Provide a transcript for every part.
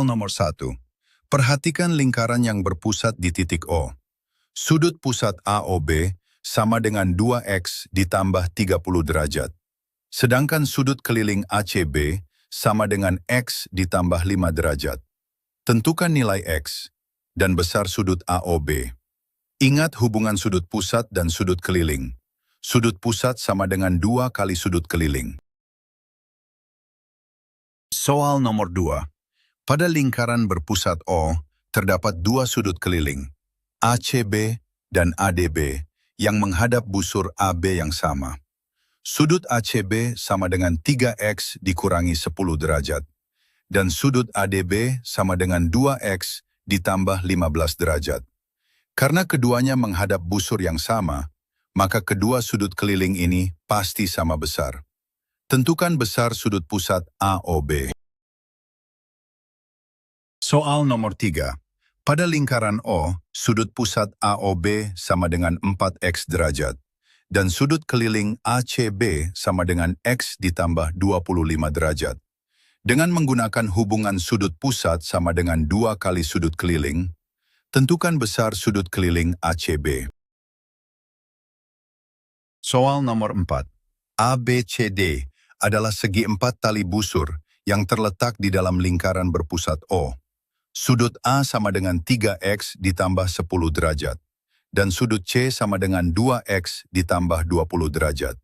Soal nomor 1. Perhatikan lingkaran yang berpusat di titik O. Sudut pusat AOB sama dengan 2X ditambah 30 derajat. Sedangkan sudut keliling ACB sama dengan X ditambah 5 derajat. Tentukan nilai X dan besar sudut AOB. Ingat hubungan sudut pusat dan sudut keliling. Sudut pusat sama dengan 2 kali sudut keliling. Soal nomor 2. Pada lingkaran berpusat O, terdapat 2 sudut keliling, ACB dan ADB, yang menghadap busur AB yang sama. Sudut ACB sama dengan 3X dikurangi 10 derajat, dan sudut ADB sama dengan 2X ditambah 15 derajat. Karena keduanya menghadap busur yang sama, maka kedua sudut keliling ini pasti sama besar. Tentukan besar sudut pusat AOB. Soal nomor 3. Pada lingkaran O, sudut pusat AOB sama dengan 4X derajat, dan sudut keliling ACB sama dengan X ditambah 25 derajat. Dengan menggunakan hubungan sudut pusat sama dengan 2 kali sudut keliling, tentukan besar sudut keliling ACB. Soal nomor 4. ABCD adalah segi 4 tali busur yang terletak di dalam lingkaran berpusat O. Sudut A sama dengan 3X ditambah 10 derajat, dan sudut C sama dengan 2X ditambah 20 derajat.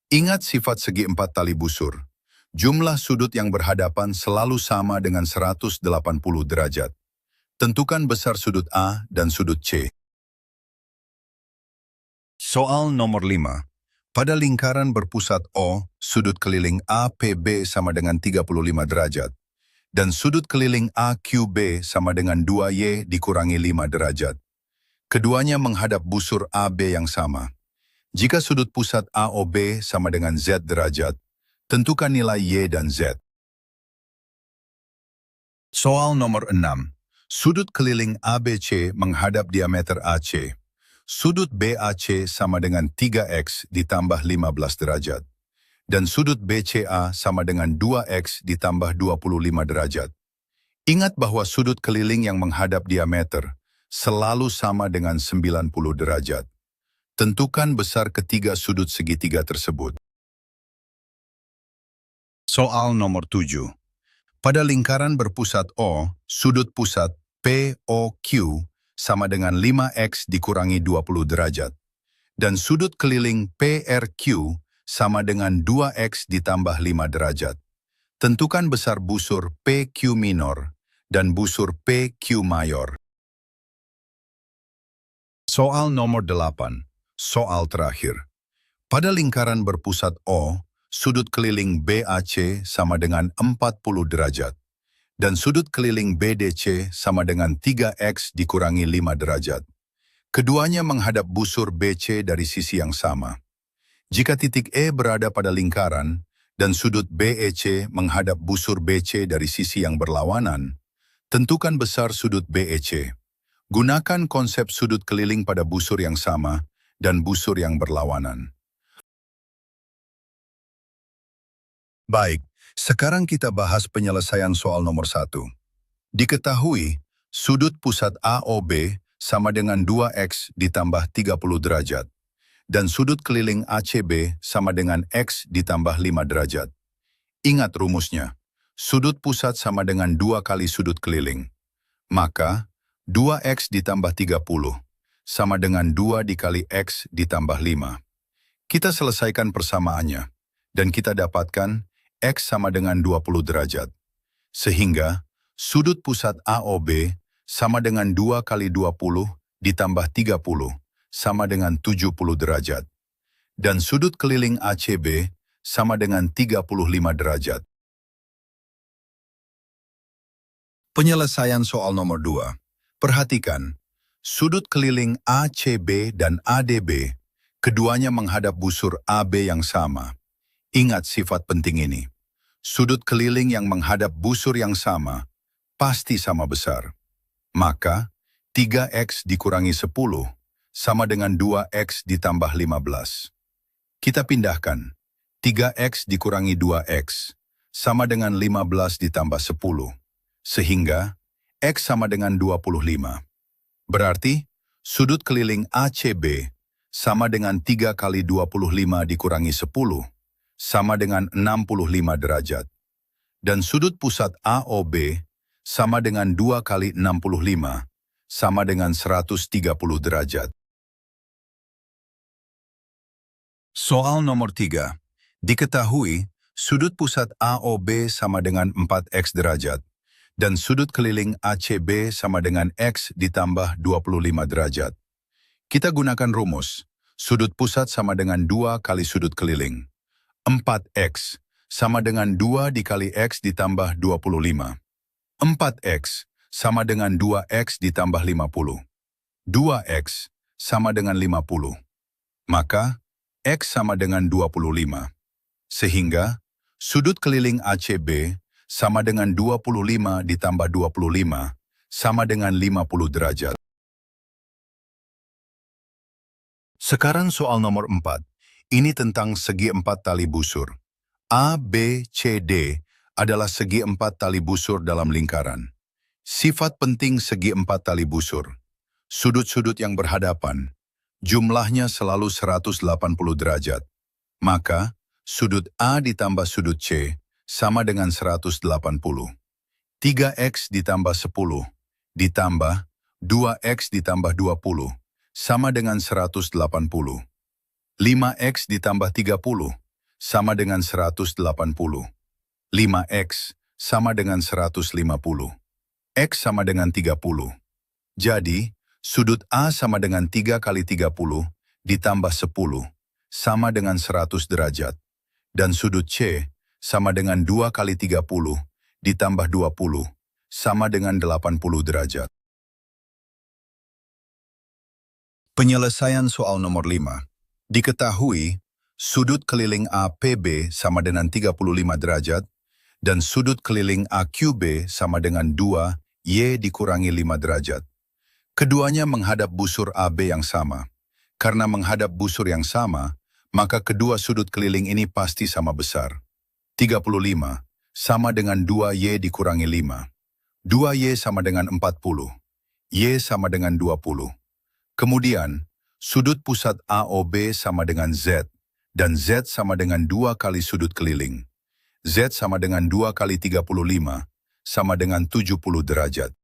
Ingat sifat segi 4 tali busur. Jumlah sudut yang berhadapan selalu sama dengan 180 derajat. Tentukan besar sudut A dan sudut C. Soal nomor 5. Pada lingkaran berpusat O, sudut keliling APB sama dengan 35 derajat, dan sudut keliling AQB sama dengan 2Y dikurangi 5 derajat. Keduanya menghadap busur AB yang sama. Jika sudut pusat AOB sama dengan Z derajat, tentukan nilai Y dan Z. Soal nomor 6. Sudut keliling ABC menghadap diameter AC. Sudut BAC sama dengan 3X ditambah 15 derajat. Dan sudut BCA sama dengan 2X ditambah 25 derajat. Ingat bahwa sudut keliling yang menghadap diameter selalu sama dengan 90 derajat. Tentukan besar ketiga sudut segitiga tersebut. Soal nomor 7. Pada lingkaran berpusat O, sudut pusat POQ sama dengan 5X dikurangi 20 derajat. Dan sudut keliling PRQ sama dengan 2X ditambah 5 derajat. Tentukan besar busur PQ minor dan busur PQ mayor. Soal nomor 8. Soal terakhir. Pada lingkaran berpusat O, sudut keliling BAC sama dengan 40 derajat, dan sudut keliling BDC sama dengan 3X dikurangi 5 derajat. Keduanya menghadap busur BC dari sisi yang sama. Jika titik E berada pada lingkaran dan sudut BEC menghadap busur BC dari sisi yang berlawanan, tentukan besar sudut BEC. Gunakan konsep sudut keliling pada busur yang sama dan busur yang berlawanan. Baik, sekarang kita bahas penyelesaian soal nomor 1. Diketahui, sudut pusat AOB sama dengan 2X ditambah 30 derajat. Dan sudut keliling ACB sama dengan X ditambah 5 derajat. Ingat rumusnya, sudut pusat sama dengan 2 kali sudut keliling. Maka, 2X ditambah 30 sama dengan 2 dikali X ditambah 5. Kita selesaikan persamaannya, dan kita dapatkan X sama dengan 20 derajat. Sehingga, sudut pusat AOB sama dengan 2 kali 20 ditambah 30 sama dengan 70 derajat. Dan sudut keliling ACB sama dengan 35 derajat. Penyelesaian soal nomor 2. Perhatikan, sudut keliling ACB dan ADB, keduanya menghadap busur AB yang sama. Ingat sifat penting ini. Sudut keliling yang menghadap busur yang sama, pasti sama besar. Maka, 3X dikurangi 10, sama dengan 2X ditambah 15. Kita pindahkan. 3X dikurangi 2X, sama dengan 15 ditambah 10, Sehingga X sama dengan 25. Berarti sudut keliling ACB sama dengan 3 kali 25 dikurangi 10 sama dengan 65 derajat. Dan sudut pusat AOB sama dengan 2 kali 65 sama dengan 130 derajat. Soal nomor 3. Diketahui sudut pusat AOB sama dengan 4X derajat dan sudut keliling ACB sama dengan X ditambah 25 derajat. Kita gunakan rumus. Sudut pusat sama dengan 2 kali sudut keliling. 4X sama dengan 2 dikali X ditambah 25. 4X sama dengan 2X ditambah 50. 2X sama dengan 50. Maka X sama dengan 25. Sehingga sudut keliling ACB sama dengan 25 ditambah 25 sama dengan 50 derajat. Sekarang soal nomor 4. Ini tentang segi 4 tali busur. A, B, C, D adalah segi 4 tali busur dalam lingkaran. Sifat penting segi 4 tali busur. Sudut-sudut yang berhadapan. Jumlahnya selalu 180 derajat. Maka, sudut A ditambah sudut C sama dengan 180. 3X ditambah 10 ditambah 2X ditambah 20 sama dengan 180. 5X ditambah 30 sama dengan 180. 5X sama dengan 150. X sama dengan 30. Jadi, sudut A sama dengan 3 kali 30 ditambah 10 sama dengan 100 derajat. Dan sudut C sama dengan 2 kali 30 ditambah 20 sama dengan 80 derajat. Penyelesaian soal nomor 5. Diketahui, sudut keliling APB sama dengan 35 derajat dan sudut keliling AQB sama dengan 2Y dikurangi 5 derajat. Keduanya menghadap busur AB yang sama. Karena menghadap busur yang sama, maka kedua sudut keliling ini pasti sama besar. 35 sama dengan 2Y dikurangi 5. 2Y sama dengan 40. Y sama dengan 20. Kemudian, sudut pusat AOB sama dengan Z, dan Z sama dengan 2 kali sudut keliling. Z sama dengan 2 kali 35, sama dengan 70 derajat.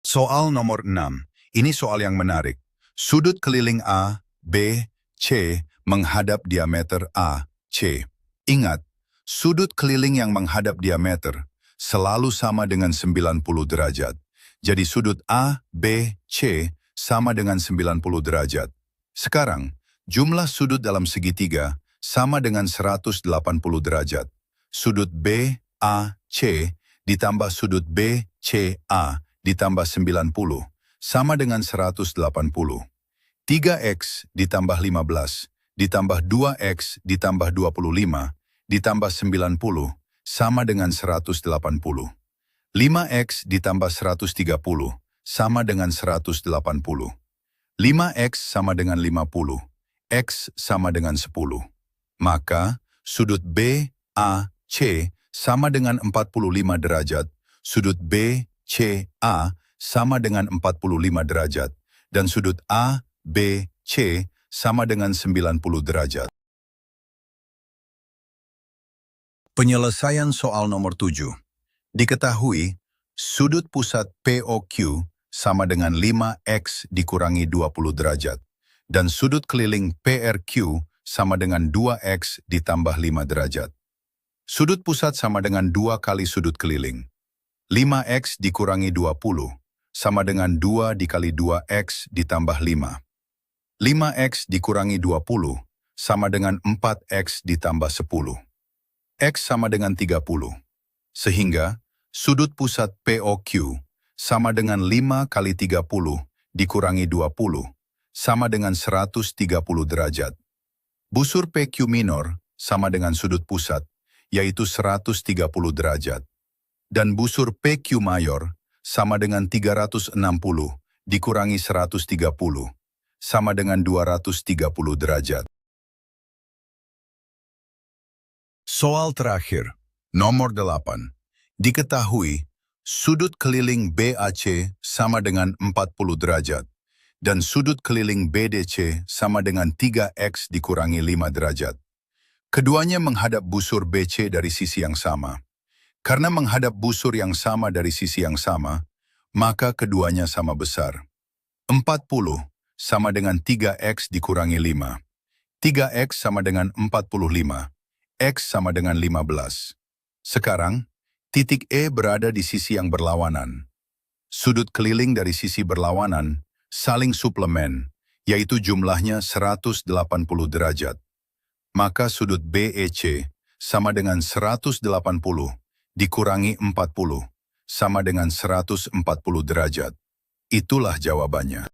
Soal nomor 6. Ini soal yang menarik. Sudut keliling A, B, C menghadap diameter A, C. Ingat, sudut keliling yang menghadap diameter selalu sama dengan 90 derajat. Jadi sudut A, B, C sama dengan 90 derajat. Sekarang, jumlah sudut dalam segitiga sama dengan 180 derajat. Sudut B, A, C ditambah sudut B, C, A ditambah 90 sama dengan 180. 3X ditambah 15 ditambah 2X ditambah 25 ditambah 90 sama dengan 180. 5X ditambah 130 sama dengan 180. 5X sama dengan 50. X sama dengan 10. Maka, sudut B, A, C sama dengan 45 derajat. Sudut B, C, A sama dengan 45 derajat. Dan sudut A, B, C sama dengan 90 derajat. Penyelesaian soal nomor 7. Diketahui, sudut pusat POQ sama dengan 5X dikurangi 20 derajat. Dan sudut keliling PRQ sama dengan 2X ditambah 5 derajat. Sudut pusat sama dengan 2 kali sudut keliling. 5X dikurangi 20 sama dengan 2 dikali 2X ditambah 5. 5X dikurangi 20 sama dengan 4X ditambah 10. X sama dengan 30. Sehingga, sudut pusat POQ sama dengan 5 kali 30 dikurangi 20 sama dengan 130 derajat. Busur PQ minor sama dengan sudut pusat, yaitu 130 derajat. Dan busur PQ mayor sama dengan 360 dikurangi 130 sama dengan 230 derajat. Soal terakhir. Nomor 8. Diketahui, sudut keliling BAC sama dengan 40 derajat, dan sudut keliling BDC sama dengan 3X dikurangi 5 derajat. Keduanya menghadap busur BC dari sisi yang sama. Karena menghadap busur yang sama dari sisi yang sama, maka keduanya sama besar. 40 sama dengan 3X dikurangi 5. 3X sama dengan 45. X sama dengan 15. Sekarang, titik E berada di sisi yang berlawanan. Sudut keliling dari sisi berlawanan saling suplemen, yaitu jumlahnya 180 derajat. Maka sudut BEC sama dengan 180 dikurangi 40 sama dengan 140 derajat. Itulah jawabannya.